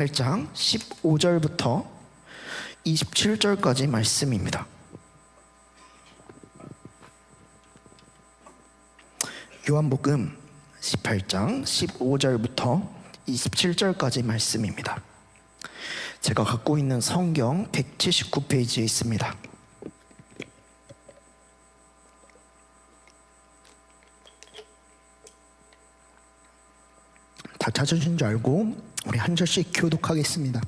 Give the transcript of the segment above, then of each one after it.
8장 15절부터 27절까지 말씀입니다. 요한복음 18장 15절부터 27절까지 말씀입니다. 제가 갖고 있는 성경 179페이지에 있습니다. 다 찾으신 줄 알고 우리 한 절씩 교독하겠습니다.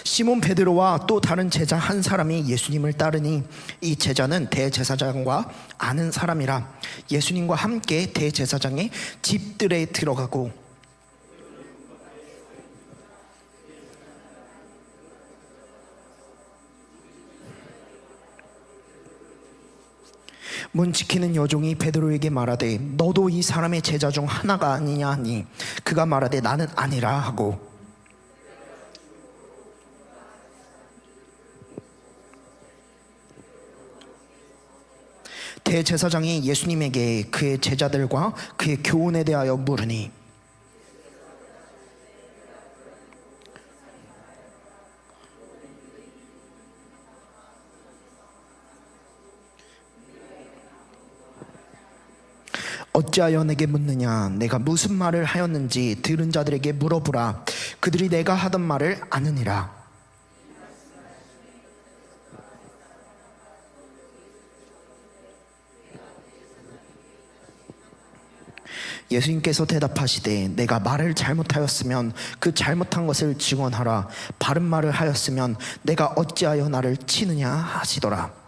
시몬 베드로와 또 다른 제자 한 사람이 예수님을 따르니 이 제자는 대제사장과 아는 사람이라 예수님과 함께 대제사장의 집들에 들어가고 문 지키는 여종이 베드로에게 말하되 너도 이 사람의 제자 중 하나가 아니냐 하니 그가 말하되 나는 아니라 하고 대제사장이 예수님에게 그의 제자들과 그의 교훈에 대하여 물으니 어찌하여 내게 묻느냐? 내가 무슨 말을 하였는지 들은 자들에게 물어보라. 그들이 내가 하던 말을 아느니라. 예수님께서 대답하시되 내가 말을 잘못하였으면 그 잘못한 것을 증언하라. 바른 말을 하였으면 내가 어찌하여 나를 치느냐 하시더라.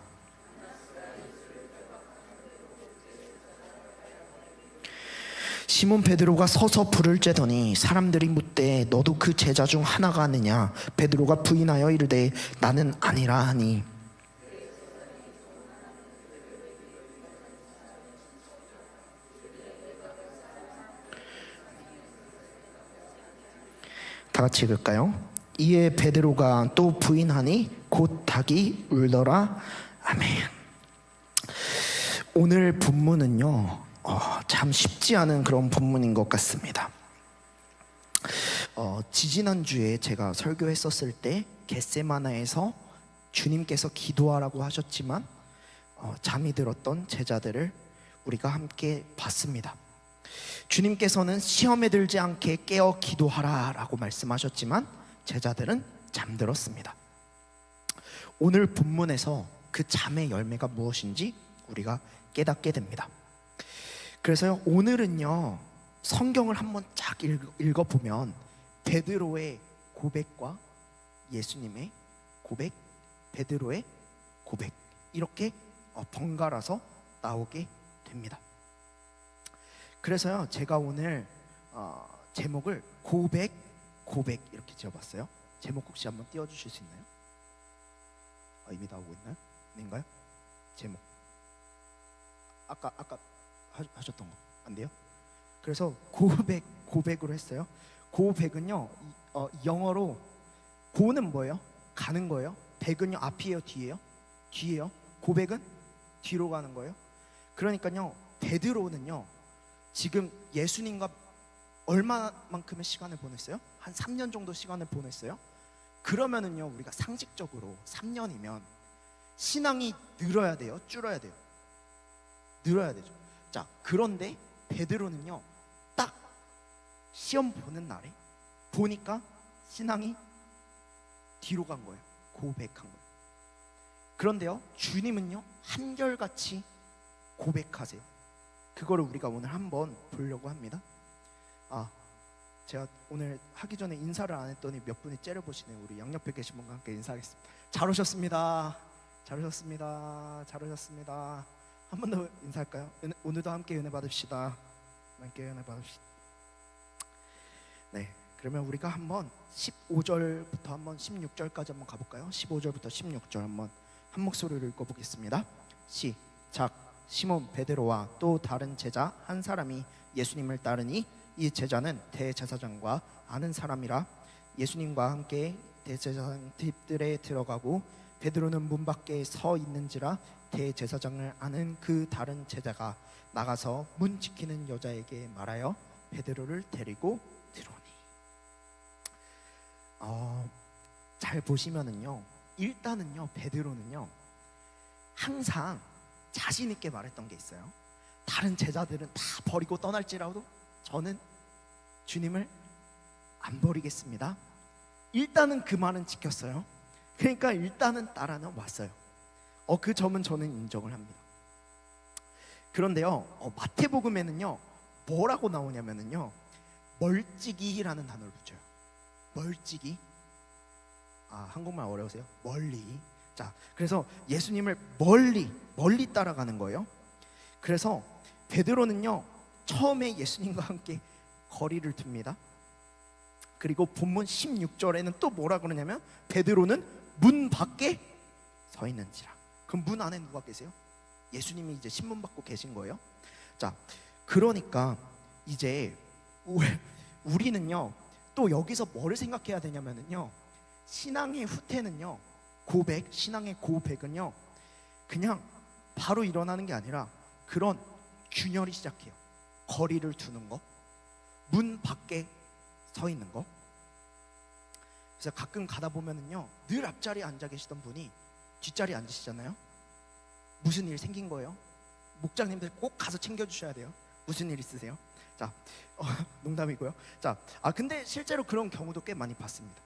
시몬 베드로가 서서 불을 쬐더니 사람들이 묻되 너도 그 제자 중 하나가 아니냐? 베드로가 부인하여 이르되 나는 아니라 하니 다 같이 읽을까요? 이에 베드로가 또 부인하니 곧 닭이 울더라. 아멘. 오늘 본문은요 참 쉽지 않은 그런 본문인 것 같습니다. 지지난주에 제가 설교했었을 때 겟세마나에서 주님께서 기도하라고 하셨지만 잠이 들었던 제자들을 우리가 함께 봤습니다. 주님께서는 시험에 들지 않게 깨어 기도하라 라고 말씀하셨지만 제자들은 잠들었습니다. 오늘 본문에서 그 잠의 열매가 무엇인지 우리가 깨닫게 됩니다. 그래서요 오늘은요 성경을 한번 쫙 읽어보면 베드로의 고백과 예수님의 고백, 베드로의 고백 이렇게 번갈아서 나오게 됩니다. 그래서요 제가 오늘 제목을 고백 이렇게 지어봤어요. 제목 혹시 한번 띄워주실 수 있나요? 이미 나오고 있나요? 아닌가요? 제목 아까 하셨던 거 안 돼요? 그래서 고백으로 했어요. 고백은요 영어로 고는 뭐예요? 가는 거예요. 백은요 앞이에요 뒤에요? 뒤에요. 고백은 뒤로 가는 거예요. 그러니까요 베드로는요 지금 예수님과 얼마만큼의 시간을 보냈어요? 한 3년 정도 시간을 보냈어요. 그러면은요 우리가 상식적으로 3년이면 신앙이 늘어야 돼요? 줄어야 돼요? 늘어야 되죠. 자, 그런데 베드로는요 딱 시험 보는 날에 보니까 신앙이 뒤로 간 거예요. 고백한 거예요. 그런데요 주님은요 한결같이 고백하세요. 그거를 우리가 오늘 한번 보려고 합니다. 제가 오늘 하기 전에 인사를 안 했더니 몇 분이 째려보시네요. 우리 양옆에 계신 분과 함께 인사하겠습니다. 잘 오셨습니다. 잘 오셨습니다. 잘 오셨습니다. 한 번 더 인사할까요? 오늘도 함께 은혜 받읍시다. 함께 은혜 받읍시다. 네, 그러면 우리가 한번 15절부터 한번 16절까지 한번 가볼까요? 15절부터 16절 한번 한 목소리로 읽어보겠습니다. 시작. 시몬 베드로와 또 다른 제자 한 사람이 예수님을 따르니 이 제자는 대제사장과 아는 사람이라 예수님과 함께 대제사장 집들에 들어가고 베드로는 문 밖에 서 있는지라 대제사장을 아는 그 다른 제자가 나가서 문 지키는 여자에게 말하여 베드로를 데리고 들어오니 잘 보시면은요, 일단은요, 베드로는요 항상 자신 있게 말했던 게 있어요. 다른 제자들은 다 버리고 떠날지라도 저는 주님을 안 버리겠습니다. 일단은 그 말은 지켰어요. 그러니까 일단은 따라는 왔어요. 그 점은 저는 인정을 합니다. 그런데요, 마태복음에는요 뭐라고 나오냐면은요, 멀찍이라는 단어를 붙여요. 멀찍이. 한국말 어려우세요? 멀리. 자, 그래서 예수님을 멀리 따라가는 거예요. 그래서 베드로는요 처음에 예수님과 함께 거리를 둡니다. 그리고 본문 16절에는 또 뭐라 그러냐면, 베드로는 문 밖에 서 있는지라. 그럼 문 안에 누가 계세요? 예수님이 이제 신문 받고 계신 거예요. 자, 그러니까 이제 우리는요 또 여기서 뭐를 생각해야 되냐면요, 신앙의 후퇴는요, 신앙의 고백은요 그냥 바로 일어나는 게 아니라 그런 균열이 시작해요. 거리를 두는 거, 문 밖에 서 있는 거. 그래서 가끔 가다 보면은요, 늘 앞자리에 앉아 계시던 분이 뒷자리에 앉으시잖아요. 무슨 일 생긴 거예요? 목장님들 꼭 가서 챙겨주셔야 돼요. 무슨 일 있으세요? 자, 농담이고요. 자, 근데 실제로 그런 경우도 꽤 많이 봤습니다.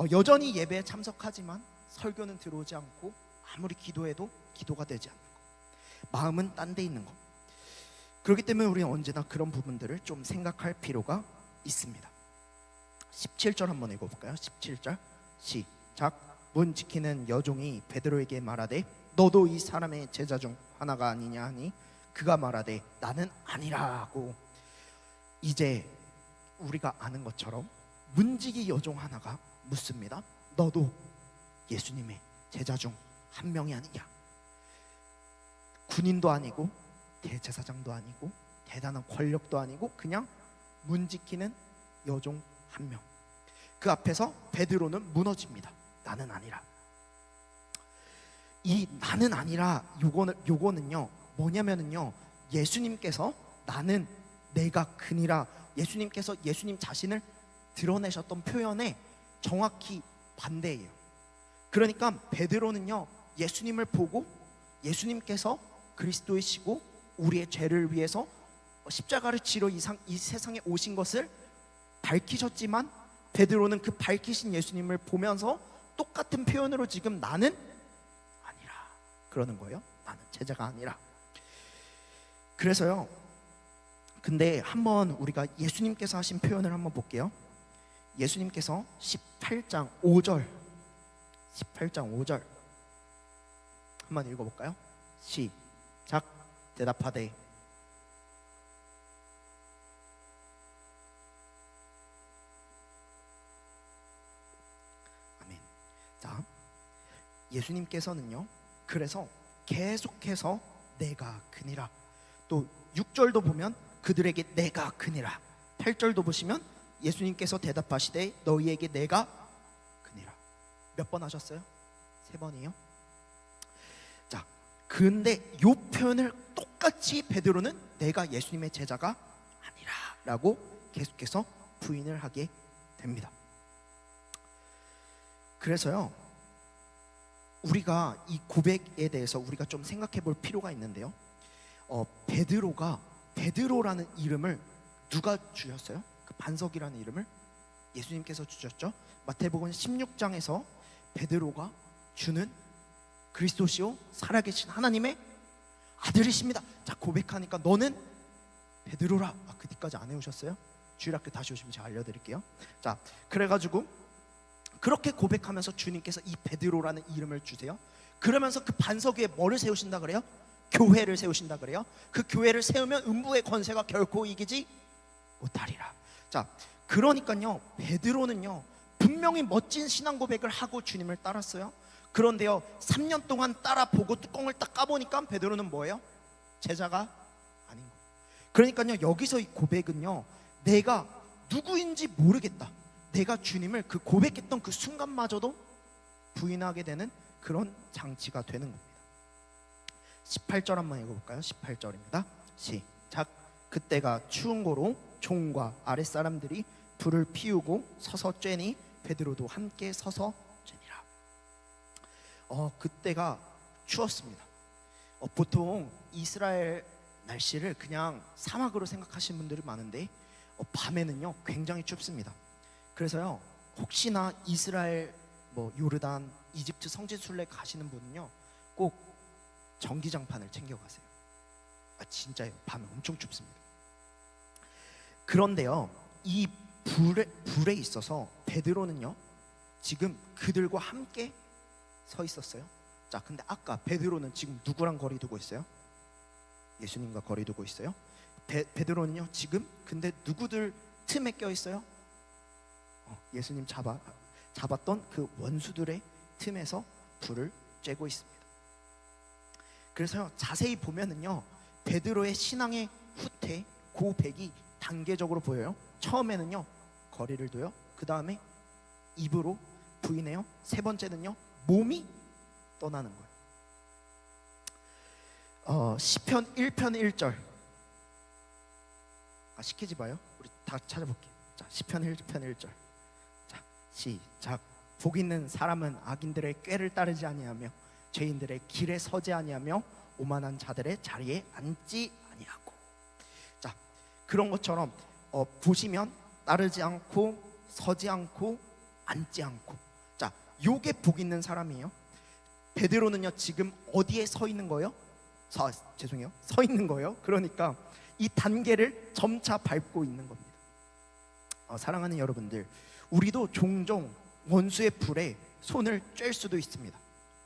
여전히 예배에 참석하지만 설교는 들어오지 않고, 아무리 기도해도 기도가 되지 않는 거, 마음은 딴 데 있는 거. 그렇기 때문에 우리는 언제나 그런 부분들을 좀 생각할 필요가 있습니다. 17절 한번 읽어볼까요? 17절 시작. 문 지키는 여종이 베드로에게 말하되 너도 이 사람의 제자 중 하나가 아니냐 하니 그가 말하되 나는 아니라고. 이제 우리가 아는 것처럼 문지기 여종 하나가 묻습니다. 너도 예수님의 제자 중 한 명이 아니냐? 군인도 아니고 대제사장도 아니고 대단한 권력도 아니고 그냥 문 지키는 여종 한 명. 그 앞에서 베드로는 무너집니다. 나는 아니라. 이 나는 아니라 요거는요 뭐냐면은요, 예수님께서 나는 내가 그니라, 예수님께서 예수님 자신을 드러내셨던 표현에 정확히 반대예요. 그러니까 베드로는요 예수님을 보고 예수님께서 그리스도이시고 우리의 죄를 위해서 십자가를 지러 이 세상에 오신 것을 밝히셨지만, 베드로는 그 밝히신 예수님을 보면서 똑같은 표현으로 지금 나는 아니라 그러는 거예요. 나는 제자가 아니라. 그래서요, 근데 한번 우리가 예수님께서 하신 표현을 한번 볼게요. 예수님께서 18장 5절 한번 읽어볼까요? 시작. 대답하되 아멘. 자, 예수님께서는요 그래서 계속해서 내가 그니라, 또 6절도 보면 그들에게 내가 그니라, 8절도 보시면 예수님께서 대답하시되 너희에게 내가 그니라. 몇 번 하셨어요? 3번이에요. 자, 근데 이 표현을 똑같이 베드로는 내가 예수님의 제자가 아니라 라고 계속해서 부인을 하게 됩니다. 그래서요, 우리가 이 고백에 대해서 우리가 좀 생각해 볼 필요가 있는데요, 베드로라는 이름을 누가 주셨어요? 그 반석이라는 이름을 예수님께서 주셨죠. 마태복음 16장에서 베드로가 주는 그리스도시요 살아계신 하나님의 아들이십니다. 자, 고백하니까 너는 베드로라. 그 뒤까지 안 외우셨어요? 주일학교 다시 오시면 제가 알려드릴게요. 자, 그래가지고 그렇게 고백하면서 주님께서 이 베드로라는 이름을 주세요. 그러면서 그 반석 위에 뭐를 세우신다 그래요? 교회를 세우신다 그래요. 그 교회를 세우면 음부의 권세가 결코 이기지 못하리라. 자, 그러니까요, 베드로는요 분명히 멋진 신앙 고백을 하고 주님을 따랐어요. 그런데요, 3년 동안 따라보고 뚜껑을 딱 까보니까 베드로는 뭐예요? 제자가 아닌 거예요. 그러니까요, 여기서 이 고백은요, 내가 누구인지 모르겠다, 내가 주님을 그 고백했던 그 순간마저도 부인하게 되는 그런 장치가 되는 겁니다. 18절 한번 읽어볼까요? 18절입니다. 시작. 그때가 추운 고로 종과 아랫사람들이 불을 피우고 서서 쬐니 베드로도 함께 서서 쬐니라. 그때가 추웠습니다. 보통 이스라엘 날씨를 그냥 사막으로 생각하시는 분들이 많은데 밤에는요 굉장히 춥습니다. 그래서요 혹시나 이스라엘 요르단, 이집트 성지순례 가시는 분은요 꼭 전기장판을 챙겨가세요. 진짜요, 밤에 엄청 춥습니다. 그런데요 이 불에 있어서 베드로는요 지금 그들과 함께 서 있었어요. 자, 근데 아까 베드로는 지금 누구랑 거리 두고 있어요? 예수님과 거리 두고 있어요. 베드로는요 지금 근데 누구들 틈에 껴 있어요? 예수님 잡았던 그 원수들의 틈에서 불을 쬐고 있습니다. 그래서 자세히 보면은요 베드로의 신앙의 후퇴, 고백이 단계적으로 보여요. 처음에는요 거리를 둬요. 그 다음에 입으로 부인해요. 세 번째는요 몸이 떠나는 거예요. 시편 1편 1절. 시키지 마요. 우리 다 찾아볼게요. 자, 시편 1편 1절. 자, 시작. 복 있는 사람은 악인들의 꾀를 따르지 아니하며 죄인들의 길에 서지 아니하며 오만한 자들의 자리에 앉지 아니하고. 자, 그런 것처럼 보시면 따르지 않고 서지 않고 앉지 않고. 자, 요게 복 있는 사람이에요. 베드로는요 지금 어디에 서 있는 거예요? 서 있는 거예요. 그러니까 이 단계를 점차 밟고 있는 겁니다. 사랑하는 여러분들, 우리도 종종 원수의 불에 손을 쬐 수도 있습니다.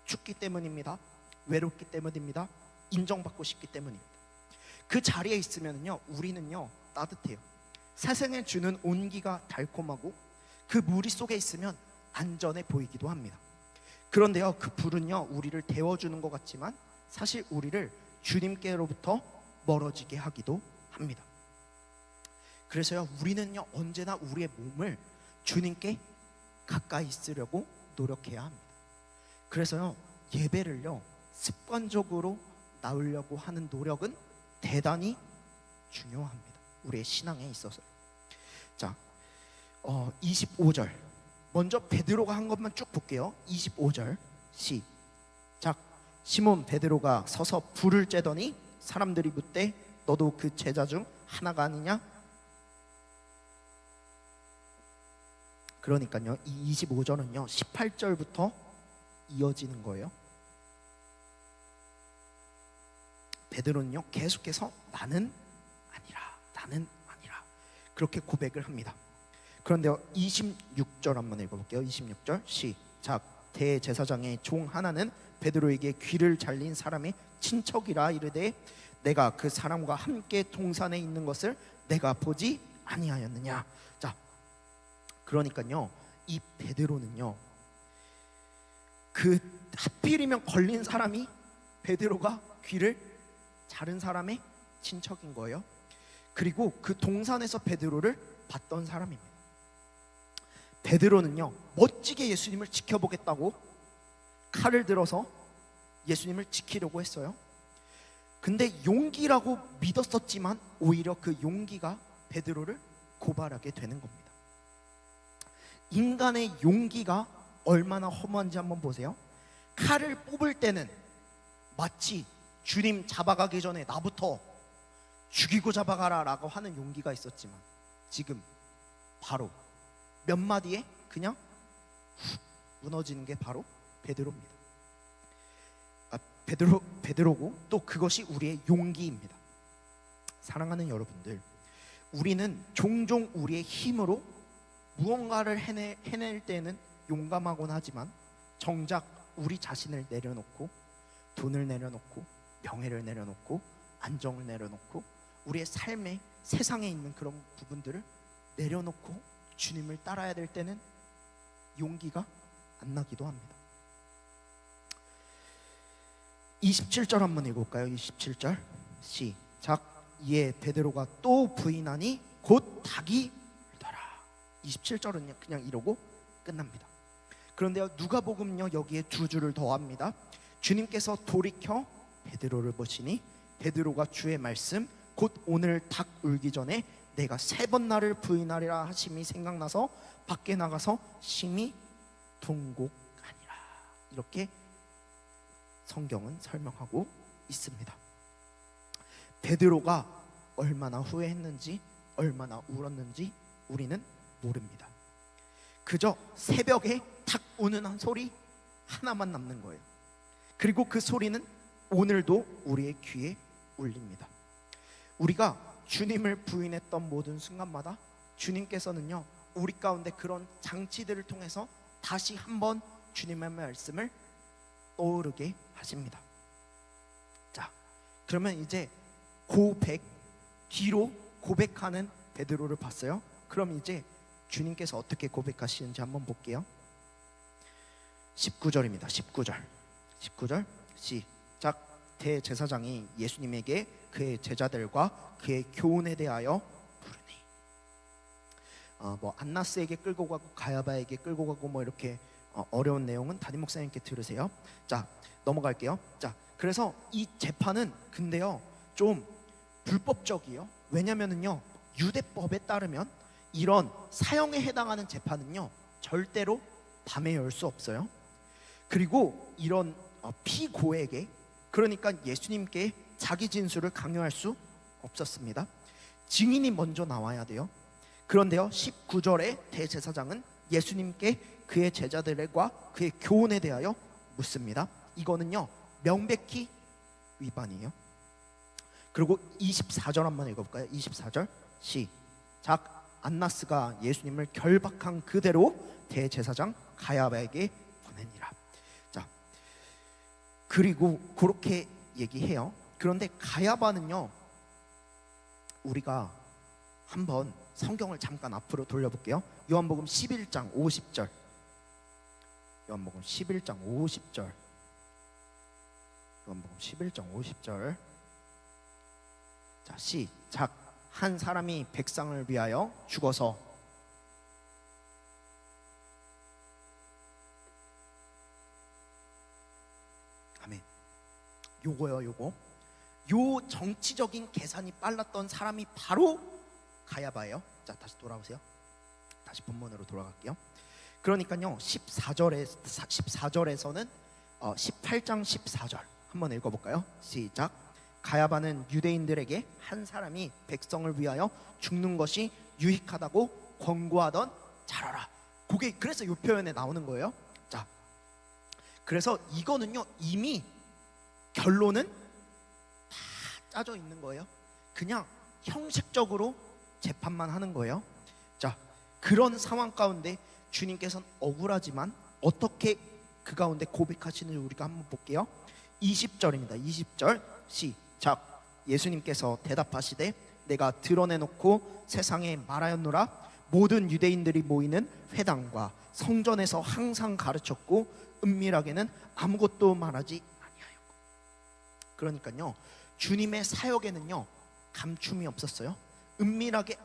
춥기 때문입니다. 외롭기 때문입니다. 인정받고 싶기 때문입니다. 그 자리에 있으면요 우리는요 따뜻해요. 세상에 주는 온기가 달콤하고 그 무리 속에 있으면 안전해 보이기도 합니다. 그런데요 그 불은요 우리를 데워주는 것 같지만 사실 우리를 주님께로부터 멀어지게 하기도 합니다. 그래서요 우리는요 언제나 우리의 몸을 주님께 가까이 있으려고 노력해야 합니다. 그래서요 예배를요 습관적으로 나오려고 하는 노력은 대단히 중요합니다. 우리의 신앙에 있어서요. 자, 25절 먼저 베드로가 한 것만 쭉 볼게요. 25절 시작. 시몬 베드로가 서서 불을 쬐더니 사람들이 묻되 너도 그 제자 중 하나가 아니냐? 그러니까요 이 25절은요 18절부터 이어지는 거예요. 베드로는요 계속해서 나는 아니라 그렇게 고백을 합니다. 그런데요 26절 한번 읽어볼게요. 26절 시작. 대제사장의 종 하나는 베드로에게 귀를 잘린 사람의 친척이라 이르되 내가 그 사람과 함께 동산에 있는 것을 내가 보지 아니하였느냐. 자, 그러니까요 이 베드로는요 그 하필이면 걸린 사람이 베드로가 귀를 자른 사람의 친척인 거예요. 그리고 그 동산에서 베드로를 봤던 사람입니다. 베드로는요 멋지게 예수님을 지켜보겠다고 칼을 들어서 예수님을 지키려고 했어요. 근데 용기라고 믿었었지만 오히려 그 용기가 베드로를 고발하게 되는 겁니다. 인간의 용기가 얼마나 허무한지 한번 보세요. 칼을 뽑을 때는 마치 주님 잡아가기 전에 나부터 죽이고 잡아가라 라고 하는 용기가 있었지만 지금 바로 몇 마디에 그냥 훅 무너지는 게 바로 베드로입니다. 베드로고 또 그것이 우리의 용기입니다. 사랑하는 여러분들, 우리는 종종 우리의 힘으로 무언가를 해낼 때는 용감하곤 하지만 정작 우리 자신을 내려놓고 돈을 내려놓고 명예를 내려놓고 안정을 내려놓고 우리의 삶에 세상에 있는 그런 부분들을 내려놓고 주님을 따라야 될 때는 용기가 안 나기도 합니다. 27절 한번 읽어볼까요? 27절 시작. 이에 베드로가 또 부인하니 곧 닭이 울더라. 27절은 그냥 이러고 끝납니다. 그런데요 누가복음은요 여기에 두 줄을 더합니다. 주님께서 돌이켜 베드로를 보시니 베드로가 주의 말씀 곧 오늘 닭 울기 전에 내가 3번 나를 부인하리라 하심이 생각나서 밖에 나가서 심히 통곡하니라. 이렇게 성경은 설명하고 있습니다. 베드로가 얼마나 후회했는지, 얼마나 울었는지 우리는 모릅니다. 그저 새벽에 탁 우는 소리 하나만 남는 거예요. 그리고 그 소리는 오늘도 우리의 귀에 울립니다. 우리가 주님을 부인했던 모든 순간마다 주님께서는요, 우리 가운데 그런 장치들을 통해서 다시 한번 주님의 말씀을 떠오르게 하십니다. 자, 그러면 이제 뒤로 고백하는 베드로를 봤어요. 그럼 이제 주님께서 어떻게 고백하시는지 한번 볼게요. 19절입니다. 19절 시작. 대제사장이 예수님에게 그의 제자들과 그의 교훈에 대하여 부르니, 안나스에게 끌고 가고 가야바에게 끌고 가고 이렇게 어려운 내용은 담임 목사님께 들으세요. 자, 넘어갈게요. 자, 그래서 이 재판은 근데요 좀 불법적이에요. 왜냐면은요, 유대법에 따르면 이런 사형에 해당하는 재판은요 절대로 밤에 열 수 없어요. 그리고 이런 피고에게, 그러니까 예수님께 자기 진술을 강요할 수 없었습니다. 증인이 먼저 나와야 돼요. 그런데요, 19절에 대제사장은 예수님께 그의 제자들과 그의 교훈에 대하여 묻습니다. 이거는요 명백히 위반이에요. 그리고 24절 한번 읽어볼까요? 24절 시작. 안나스가 예수님을 결박한 그대로 대제사장 가야바에게 보내니라. 자, 그리고 그렇게 얘기해요. 그런데 가야바는요, 우리가 한번 성경을 잠깐 앞으로 돌려볼게요. 요한복음 11장 50절. 요한복음 11장 50절. 요한복음 11장 50절. 자, 시작. 한 사람이 백성을 위하여 죽어서 아멘. 요거요. 요 정치적인 계산이 빨랐던 사람이 바로 가야바예요. 자, 다시 돌아오세요. 다시 본문으로 돌아갈게요. 그러니까요 14절에서는 18장 14절 한번 읽어볼까요? 시작. 가야바는 유대인들에게 한 사람이 백성을 위하여 죽는 것이 유익하다고 권고하던 자라라. 그게 그래서 이 표현에 나오는 거예요. 자, 그래서 이거는요 이미 결론은 다 짜져 있는 거예요. 그냥 형식적으로 재판만 하는 거예요. 자, 그런 상황 가운데 주님께서는 억울하지만 어떻게 그 가운데 고백하시는지 우리가 한번 볼게요. 20절입니다. 20절 시작. 예수님께서 대답하시되 내가 드러내놓고 세상에 말하였노라. 모든 유대인들이 모이는 회당과 성전에서 항상 가르쳤고 은밀하게는 아무것도 말하지 아니하였고. 그러니까요 주님의 사역에는요 감춤이 없었어요. 은밀하게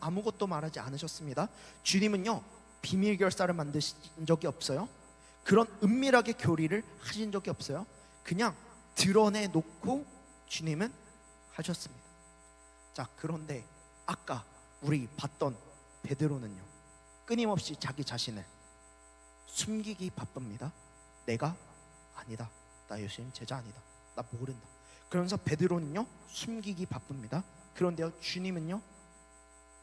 아무것도 말하지 않으셨습니다. 주님은요 비밀 결사를 만드신 적이 없어요. 그런 은밀하게 교리를 하신 적이 없어요. 그냥 드러내놓고 주님은 하셨습니다. 자, 그런데 아까 우리 봤던 베드로는요 끊임없이 자기 자신을 숨기기 바쁩니다. 내가 아니다. 나 예수님 제자 아니다. 나 모른다. 그러면서 베드로는요 숨기기 바쁩니다. 그런데요 주님은요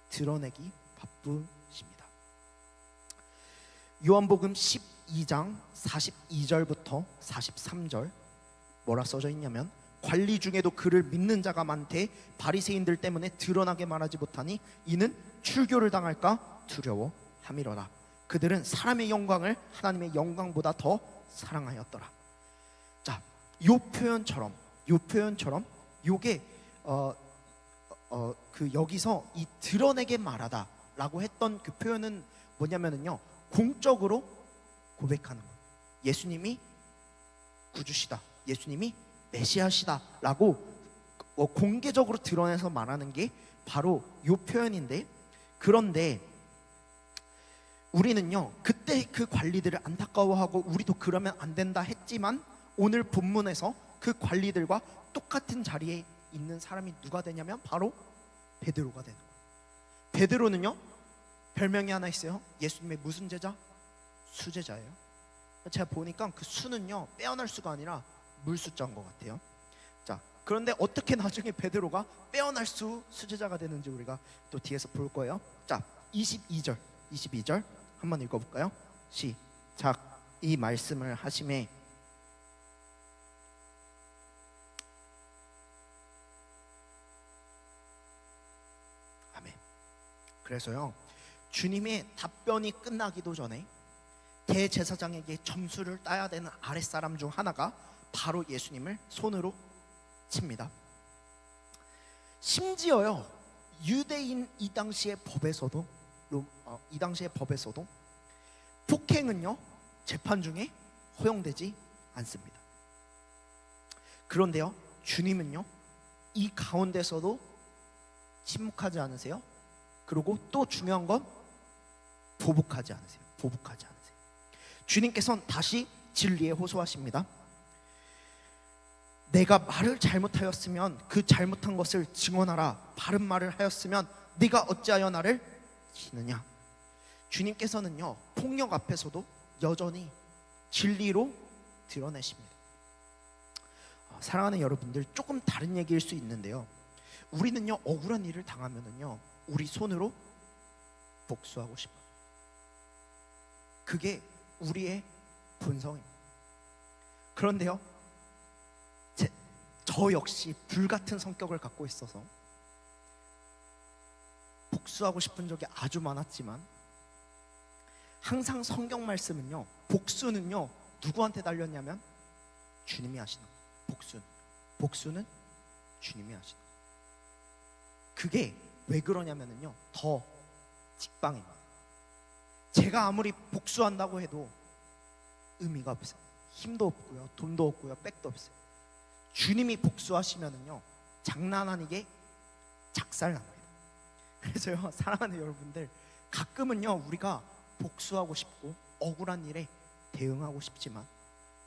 드러내기 바쁘십니다. 요한복음 12장 42절부터 43절 뭐라 써져 있냐면, 관리 중에도 그를 믿는 자가 많되 바리새인들 때문에 드러나게 말하지 못하니 이는 출교를 당할까 두려워함이로라. 그들은 사람의 영광을 하나님의 영광보다 더 사랑하였더라. 자, 요 표현처럼 요게 여기서 이 드러내게 말하다라고 했던 그 표현은 뭐냐면은요 공적으로 고백하는 거예요. 예수님이 구주시다, 예수님이 메시아시다라고 공개적으로 드러내서 말하는 게 바로 요 표현인데, 그런데 우리는요 그때 그 관리들을 안타까워하고 우리도 그러면 안 된다 했지만, 오늘 본문에서 그 관리들과 똑같은 자리에 있는 사람이 누가 되냐면 바로 베드로가 되는 거예요. 베드로는요 별명이 하나 있어요. 예수님의 무슨 제자? 수제자예요. 제가 보니까 그 수는요 빼어날 수가 아니라 물 숫자인 것 같아요. 자, 그런데 어떻게 나중에 베드로가 빼어날 수 수제자가 되는지 우리가 또 뒤에서 볼 거예요. 자, 22절 한번 읽어볼까요? 시작. 이 말씀을 하심에 아멘. 그래서요, 주님의 답변이 끝나기도 전에 대제사장에게 점수를 따야 되는 아랫사람 중 하나가 바로 예수님을 손으로 칩니다. 심지어요, 유대인 이 당시의 법에서도 폭행은요 재판 중에 허용되지 않습니다. 그런데요, 주님은요 이 가운데서도 침묵하지 않으세요. 그리고 또 중요한 건 보복하지 않으세요. 주님께서는 다시 진리에 호소하십니다. 내가 말을 잘못하였으면 그 잘못한 것을 증언하라. 바른 말을 하였으면 네가 어찌하여 나를 치느냐. 주님께서는요 폭력 앞에서도 여전히 진리로 드러내십니다. 사랑하는 여러분들, 조금 다른 얘기일 수 있는데요, 우리는요 억울한 일을 당하면은요 우리 손으로 복수하고 싶어요. 그게 우리의 본성입니다. 그런데요, 저 역시 불같은 성격을 갖고 있어서 복수하고 싶은 적이 아주 많았지만, 항상 성경 말씀은요 복수는요 누구한테 달렸냐면 주님이 하시는 거예요. 복수는 주님이 하시는 거예요. 그게 왜 그러냐면요 더 직방입니다. 제가 아무리 복수한다고 해도 의미가 없어요. 힘도 없고요, 돈도 없고요, 백도 없어요. 주님이 복수하시면은요 장난 아니게 작살납니다. 그래서요, 사랑하는 여러분들, 가끔은요 우리가 복수하고 싶고 억울한 일에 대응하고 싶지만,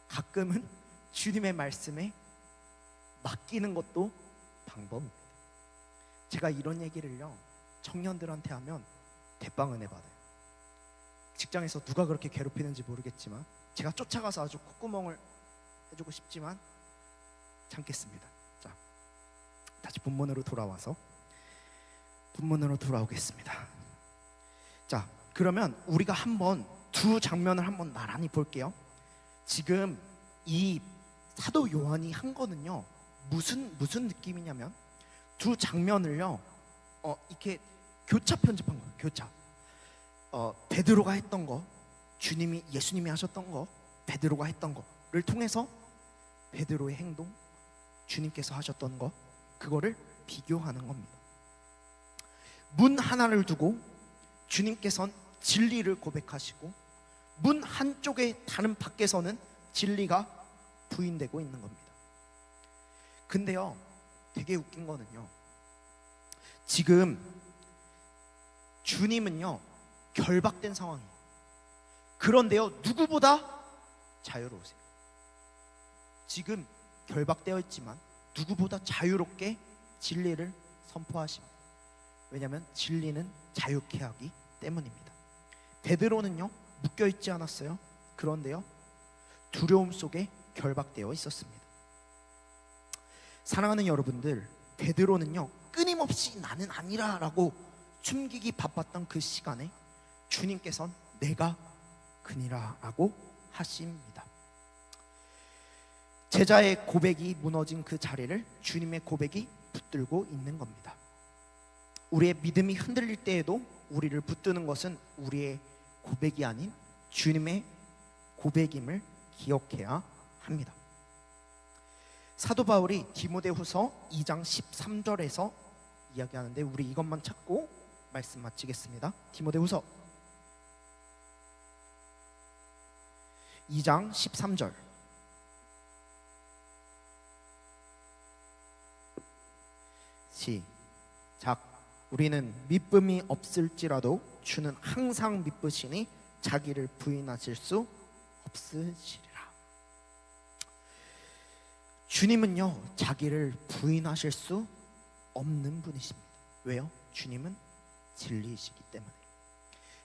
가끔은 주님의 말씀에 맡기는 것도 방법입니다. 제가 이런 얘기를요 청년들한테 하면 대빵은혜 받아요. 직장에서 누가 그렇게 괴롭히는지 모르겠지만 제가 쫓아가서 아주 콧구멍을 해주고 싶지만 참겠습니다. 자, 다시 본문으로 돌아오겠습니다. 자, 그러면 우리가 한번 두 장면을 한번 나란히 볼게요. 지금 이 사도 요한이 한 거는요 무슨 느낌이냐면, 두 장면을요 이렇게 교차 편집한 거예요. 교차. 베드로가 했던 거, 예수님이 하셨던 거, 베드로가 했던 거를 통해서 베드로의 행동, 주님께서 하셨던 거, 그거를 비교하는 겁니다. 문 하나를 두고 주님께서는 진리를 고백하시고, 문 한쪽에 다른 밖에서는 진리가 부인되고 있는 겁니다. 근데요 되게 웃긴 거는요, 지금 주님은요 결박된 상황이에요. 그런데요 누구보다 자유로우세요. 지금 결박되어 있지만 누구보다 자유롭게 진리를 선포하십니다. 왜냐하면 진리는 자유케 하기 때문입니다. 베드로는요 묶여 있지 않았어요. 그런데요 두려움 속에 결박되어 있었습니다. 사랑하는 여러분들, 베드로는요 끊임없이 나는 아니라 라고 숨기기 바빴던 그 시간에 주님께서는 내가 그니라 라고 하십니다. 제자의 고백이 무너진 그 자리를 주님의 고백이 붙들고 있는 겁니다. 우리의 믿음이 흔들릴 때에도 우리를 붙드는 것은 우리의 고백이 아닌 주님의 고백임을 기억해야 합니다. 사도 바울이 디모데후서 2장 13절에서 이야기하는데, 우리 이것만 찾고 말씀 마치겠습니다. 디모데후서 2장 13절. 시작. 우리는 믿음이 없을지라도 주는 항상 믿으시니 자기를 부인하실 수 없으시리라. 주님은요 자기를 부인하실 수 없는 분이십니다. 왜요? 주님은 진리이시기 때문에.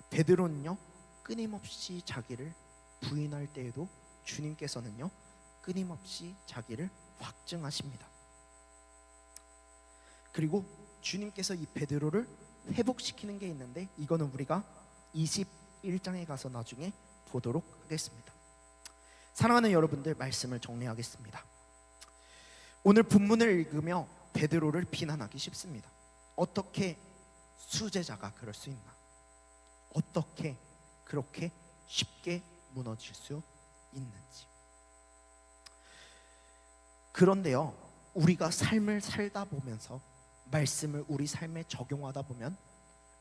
베드로는요 끊임없이 자기를 부인할 때에도 주님께서는요 끊임없이 자기를 확증하십니다. 그리고 주님께서 이 베드로를 회복시키는 게 있는데, 이거는 우리가 21장에 가서 나중에 보도록 하겠습니다. 사랑하는 여러분들, 말씀을 정리하겠습니다. 오늘 본문을 읽으며 베드로를 비난하기 쉽습니다. 어떻게 수제자가 그럴 수 있나? 어떻게 그렇게 쉽게 무너질 수 있는지. 그런데요, 우리가 삶을 살다 보면서 말씀을 우리 삶에 적용하다 보면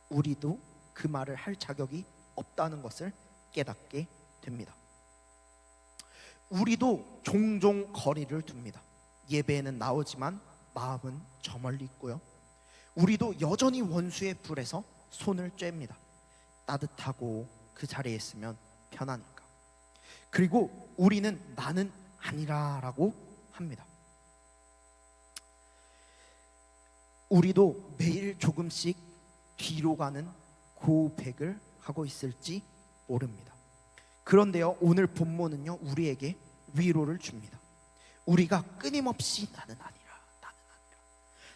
우리도 그 말을 할 자격이 없다는 것을 깨닫게 됩니다. 우리도 종종 거리를 둡니다. 예배에는 나오지만 마음은 저 멀리 있고요. 우리도 여전히 원수의 불에서 손을 쬐입니다. 따뜻하고 그 자리에 있으면 편하니까. 그리고 우리는 나는 아니라라고 합니다. 우리도 매일 조금씩 뒤로 가는 고백을 하고 있을지 모릅니다. 그런데요, 오늘 본문은요, 우리에게 위로를 줍니다. 우리가 끊임없이 나는 아니라,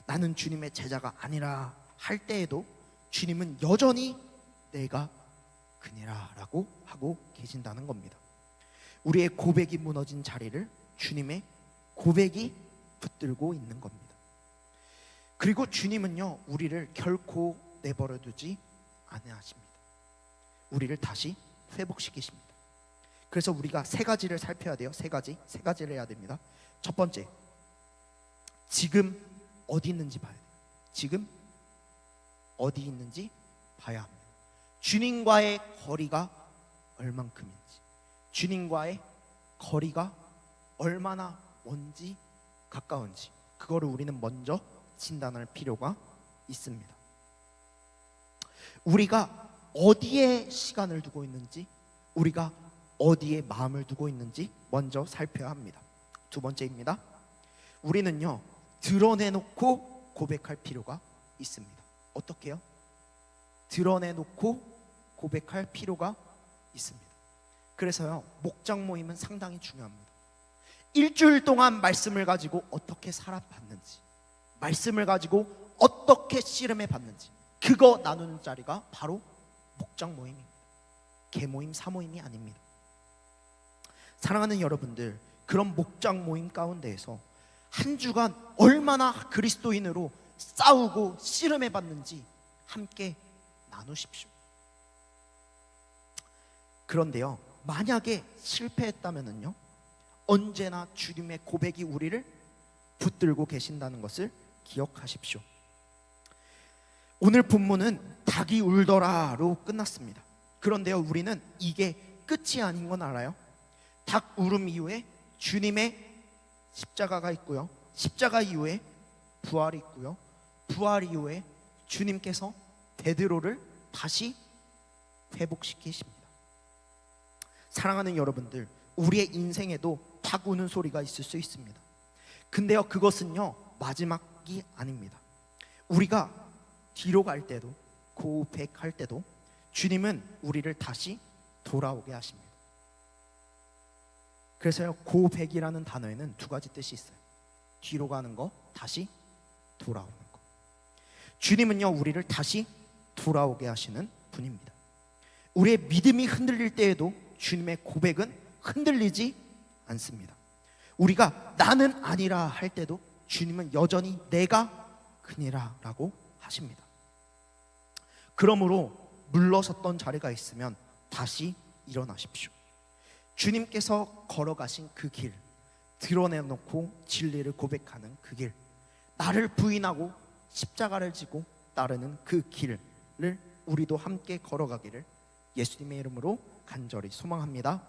나는 주님의 제자가 아니라 할 때에도 주님은 여전히 내가 그니라 라고 하고 계신다는 겁니다. 우리의 고백이 무너진 자리를 주님의 고백이 붙들고 있는 겁니다. 그리고 주님은요, 우리를 결코 내버려 두지 않으십니다. 우리를 다시 회복시키십니다. 그래서 우리가 세 가지를 살펴야 돼요. 세 가지를 해야 됩니다. 첫 번째, 지금 어디 있는지 봐야 돼요. 지금 어디 있는지 봐야 합니다. 주님과의 거리가 얼만큼인지, 주님과의 거리가 얼마나 먼지 가까운지, 그거를 우리는 먼저 진단할 필요가 있습니다. 우리가 어디에 시간을 두고 있는지, 우리가 어디에 마음을 두고 있는지 먼저 살펴야 합니다. 두 번째입니다. 우리는요, 드러내놓고 고백할 필요가 있습니다. 어떻게요? 드러내놓고 고백할 필요가 있습니다. 그래서요, 목장 모임은 상당히 중요합니다. 일주일 동안 말씀을 가지고 어떻게 살아봤는지, 말씀을 가지고 어떻게 씨름해 봤는지, 그거 나누는 자리가 바로 목장 모임입니다. 개모임, 사모임이 아닙니다. 사랑하는 여러분들, 그런 목장 모임 가운데에서 한 주간 얼마나 그리스도인으로 싸우고 씨름해 봤는지 함께 나누십시오. 그런데요, 만약에 실패했다면은요, 언제나 주님의 고백이 우리를 붙들고 계신다는 것을 기억하십시오. 오늘 본문은 닭이 울더라로 끝났습니다. 그런데요, 우리는 이게 끝이 아닌 건 알아요? 닭 울음 이후에 주님의 십자가가 있고요, 십자가 이후에 부활이 있고요, 부활 이후에 주님께서 베드로를 다시 회복시키십니다. 사랑하는 여러분들, 우리의 인생에도 닭 우는 소리가 있을 수 있습니다. 근데요, 그것은요, 마지막이 아닙니다. 우리가 뒤로 갈 때도, 고백할 때도 주님은 우리를 다시 돌아오게 하십니다. 그래서요, 고백이라는 단어에는 두 가지 뜻이 있어요. 뒤로 가는 거, 다시 돌아오는 거. 주님은요, 우리를 다시 돌아오게 하시는 분입니다. 우리의 믿음이 흔들릴 때에도 주님의 고백은 흔들리지 않습니다. 우리가 나는 아니라 할 때도 주님은 여전히 내가 그니라 라고 하십니다. 그러므로 물러섰던 자리가 있으면 다시 일어나십시오. 주님께서 걸어가신 그 길, 드러내놓고 진리를 고백하는 그 길, 나를 부인하고 십자가를 지고 따르는 그 길을 우리도 함께 걸어가기를 예수님의 이름으로 간절히 소망합니다.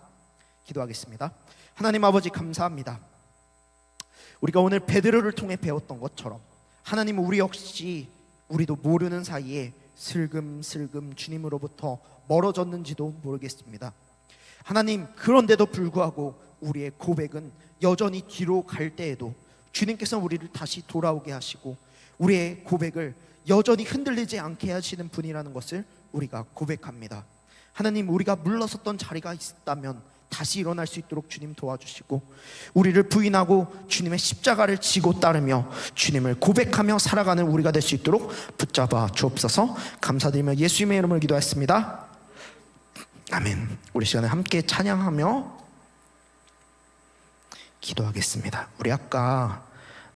기도하겠습니다. 하나님 아버지, 감사합니다. 우리가 오늘 베드로를 통해 배웠던 것처럼 하나님, 우리 역시 우리도 모르는 사이에 슬금슬금 주님으로부터 멀어졌는지도 모르겠습니다. 하나님, 그런데도 불구하고 우리의 고백은 여전히 뒤로 갈 때에도 주님께서 우리를 다시 돌아오게 하시고 우리의 고백을 여전히 흔들리지 않게 하시는 분이라는 것을 우리가 고백합니다. 하나님, 우리가 물러섰던 자리가 있다면 다시 일어날 수 있도록 주님 도와주시고, 우리를 부인하고 주님의 십자가를 지고 따르며 주님을 고백하며 살아가는 우리가 될 수 있도록 붙잡아 주옵소서. 감사드리며 예수님의 이름으로 기도했습니다. 아멘. 우리 시간에 함께 찬양하며 기도하겠습니다. 우리 아까